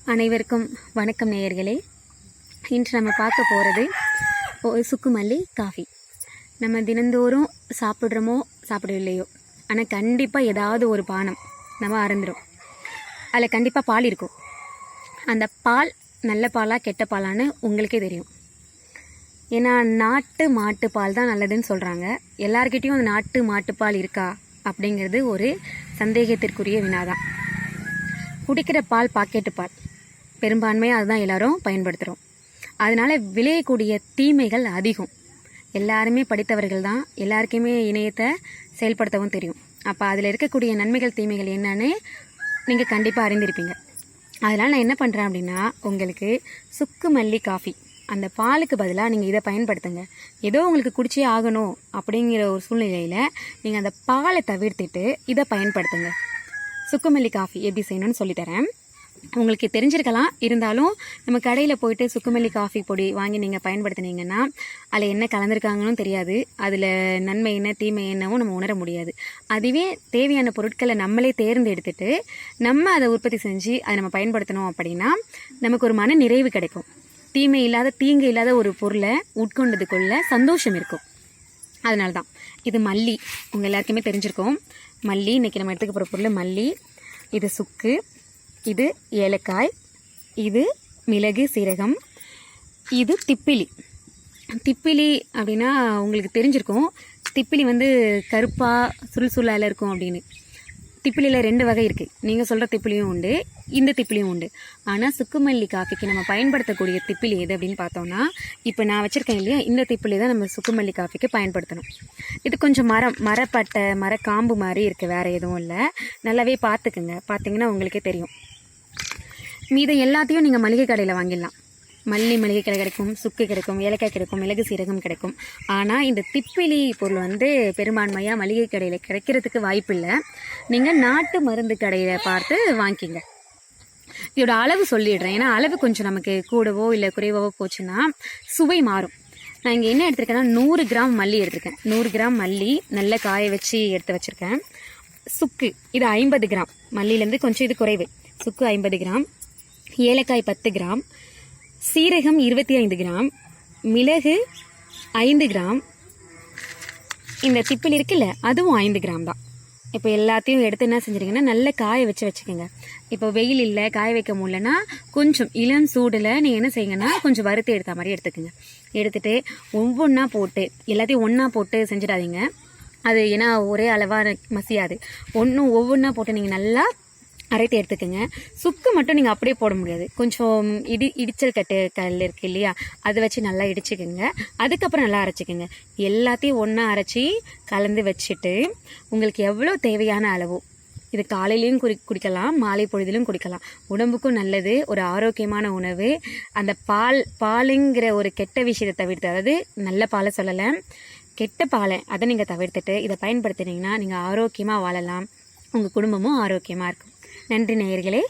அனைவருக்கும் வணக்கம் நேயர்களே. இன்று நம்ம பார்க்க போகிறது சுக்குமல்லி காஃபி. நம்ம தினந்தோறும் சாப்பிட்றோமோ சாப்பிடவில்லையோ, ஆனால் கண்டிப்பாக ஏதாவது ஒரு பானம் நம்ம அருந்துடும். அதில் கண்டிப்பாக பால் இருக்கும். அந்த பால் நல்ல பாலாக கெட்ட பாலான்னு உங்களுக்கே தெரியும். ஏன்னா நாட்டு மாட்டுப்பால் தான் நல்லதுன்னு சொல்கிறாங்க. எல்லார்கிட்டையும் அந்த நாட்டு மாட்டுப்பால் இருக்கா அப்படிங்கிறது ஒரு சந்தேகத்திற்குரிய வினாதான். குடிக்கிற பால் பாக்கெட்டு பால் பெரும்பான்மையாக அதுதான் எல்லாரும் பயன்படுத்துகிறோம். அதனால் விளையக்கூடிய தீமைகள் அதிகம். எல்லாருமே படித்தவர்கள் தான், எல்லாருக்குமே இணையத்தை செயல்படுத்தவும் தெரியும். அப்போ அதில் இருக்கக்கூடிய நன்மைகள் தீமைகள் என்னன்னு நீங்கள் கண்டிப்பாக அறிந்திருப்பீங்க. அதனால் நான் என்ன பண்ணுறேன் அப்படின்னா, உங்களுக்கு சுக்குமல்லி காஃபி அந்த பாலுக்கு பதிலாக நீங்கள் இதை பயன்படுத்துங்க. ஏதோ உங்களுக்கு குடிச்சே ஆகணும் அப்படிங்கிற ஒரு சூழ்நிலையில் நீங்கள் அந்த பாலை தவிர்த்துட்டு இதை பயன்படுத்துங்க. சுக்குமல்லி காஃபி எப்படி செய்யணும்னு சொல்லித்தரேன். உங்களுக்கு தெரிஞ்சிருக்கலாம், இருந்தாலும் நம்ம கடையில் போயிட்டு சுக்குமல்லி காஃபி பொடி வாங்கி நீங்கள் பயன்படுத்தினீங்கன்னா அதில் என்ன கலந்துருக்காங்கன்னு தெரியாது. அதில் நன்மை என்ன தீமை என்னவும் நம்ம உணர முடியாது. அதுவே தேவையான பொருட்களை நம்மளே தேர்ந்தெடுத்துட்டு நம்ம அதை உற்பத்தி செஞ்சு அதை நம்ம பயன்படுத்தணும் அப்படின்னா நமக்கு ஒரு மன நிறைவு கிடைக்கும். தீமை இல்லாத தீங்கு இல்லாத ஒரு பொருளை உட்கொண்டதுக்குள்ள சந்தோஷம் இருக்கும். அதனால தான் இது மல்லி. உங்கள் எல்லாருக்குமே தெரிஞ்சிருக்கோம். மல்லி இன்றைக்கி நம்ம எடுத்துக்க போகிற பொருள் மல்லி. இது சுக்கு, இது ஏலக்காய், இது மிளகு சீரகம், இது திப்பிலி. திப்பிலி அப்படின்னா உங்களுக்கு தெரிஞ்சிருக்கும். திப்பிலி கருப்பாக சுருளால் இருக்கும் அப்படின்னு. திப்பிலியில் 2 வகை இருக்குது. நீங்கள் சொல்கிற திப்பிலியும் உண்டு, இந்த திப்பிலியும் உண்டு. ஆனால் சுக்குமல்லி காஃபிக்கு நம்ம பயன்படுத்தக்கூடிய திப்பிலி எது அப்படின்னு பார்த்தோம்னா, இப்போ நான் வச்சுருக்கேன் இல்லையா, இந்த திப்பிலி தான் நம்ம சுக்குமல்லி காஃபிக்கு பயன்படுத்தணும். இது கொஞ்சம் மரப்பட்டை மரக்காம்பு மாதிரி இருக்குது, வேறு எதுவும் இல்லை. நல்லாவே பார்த்துக்குங்க. பார்த்தீங்கன்னா உங்களுக்கே தெரியும். மீது எல்லாத்தையும் நீங்கள் மளிகை கடையில் வாங்கிடலாம். மளிகை கடை கிடைக்கும், சுக்கு கிடைக்கும், ஏலக்காய் கிடைக்கும், மிளகு சீரகம் கிடைக்கும். ஆனால் இந்த திப்பிலி பொருள் பெரும்பான்மையாக மளிகை கடையில் கிடைக்கிறதுக்கு வாய்ப்பு இல்லை. நீங்கள் நாட்டு மருந்து கடையில் பார்த்து வாங்கிக்கிங்க. இதோட அளவு சொல்லிடுறேன். ஏன்னா அளவு கொஞ்சம் நமக்கு கூடவோ இல்லை குறைவோ போச்சுன்னா சுவை மாறும். நான் இங்கே என்ன எடுத்திருக்கேன்னா 100 கிராம் மல்லி எடுத்திருக்கேன். 100 கிராம் மல்லி நல்லா காய வச்சு எடுத்து வச்சுருக்கேன். சுக்கு இது 50 கிராம். மல்லியிலேருந்து கொஞ்சம் இது குறைவு. சுக்கு 50 கிராம், ஏலக்காய் 10 கிராம், சீரகம் 25 கிராம், மிளகு 5 கிராம், இந்த திப்பிலி இருக்குல்ல அதுவும் 5 கிராம் தான். இப்போ எல்லாத்தையும் எடுத்து என்ன செஞ்சுருங்கன்னா நல்லா காய வச்சுக்கோங்க. இப்போ வெயில் இல்லை, காய வைக்க முடியலன்னா கொஞ்சம் இளம் சூடில் நீங்கள் என்ன செய்யுங்கன்னா கொஞ்சம் வறுத்து எடுத்த மாதிரி எடுத்துக்கோங்க. எடுத்துகிட்டு ஒவ்வொன்றா போட்டு எல்லாத்தையும் ஒன்றா போட்டு செஞ்சிடாதீங்க. அது ஏன்னா ஒரே அளவாக மசியாது. ஒவ்வொன்றா போட்டு நீங்கள் நல்லா அரைத்து எடுத்துக்கோங்க. சுக்கு மட்டும் நீங்கள் அப்படியே போட முடியாது. கொஞ்சம் இடிச்சல் கல் இருக்கு இல்லையா, அதை வச்சு நல்லா இடிச்சுக்கோங்க. அதுக்கப்புறம் நல்லா அரைச்சிக்கோங்க. எல்லாத்தையும் ஒன்றா அரைச்சி கலந்து வச்சுட்டு உங்களுக்கு எவ்வளோ தேவையான அளவோ, இது காலையிலையும் குடிக்கலாம், மாலை பொழுதிலும் குடிக்கலாம். உடம்புக்கும் நல்லது, ஒரு ஆரோக்கியமான உணவு. அந்த பாலுங்கிற ஒரு கெட்ட விஷயத்தை தவிர்த்து, அதாவது நல்ல பாலை சொல்லலை, கெட்ட பாலை அதை நீங்கள் தவிர்த்துட்டு இதை பயன்படுத்தினீங்கன்னா நீங்கள் ஆரோக்கியமாக வாழலாம். உங்கள் குடும்பமும் ஆரோக்கியமாக இருக்கும். நன்றி நேயர்களே.